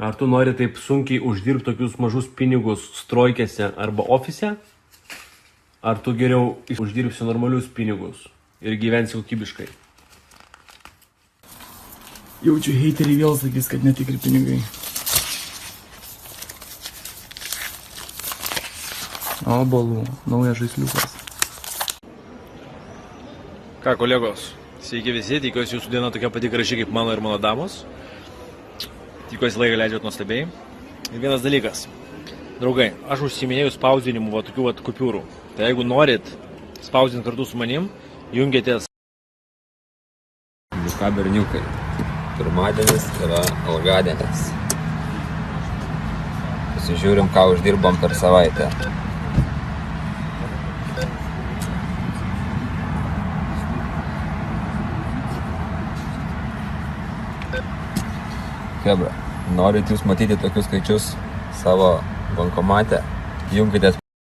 Ar tu nori taip sunkiai uždirbti tokius mažus pinigus strojkėse arba ofise? Ar tu geriau uždirbsi normalius pinigus ir gyvensi kokybiškai? Jaučiu, heiteriai vėl sakys, kad netikri pinigai. Obalų, naujas žaisliukas. Ką, kolegos, sveiki visi, tikiuosi jūsų diena tokia pati graži kaip mano ir mano damos. Tikiuosi laiką leidžiat nuostabiai. Ir vienas dalykas. Draugai, aš užsiminėjau spausdinimu va tokių va kupiūrų. Tai jeigu norit spausdinti kartu su manim, jungiatės. Ką berniukai, pirmadienis yra algadienis. Pasižiūrim, ką uždirbam per savaitę. Hebra, norit jūs matyti tokius skaičius savo bankomate? Junkitės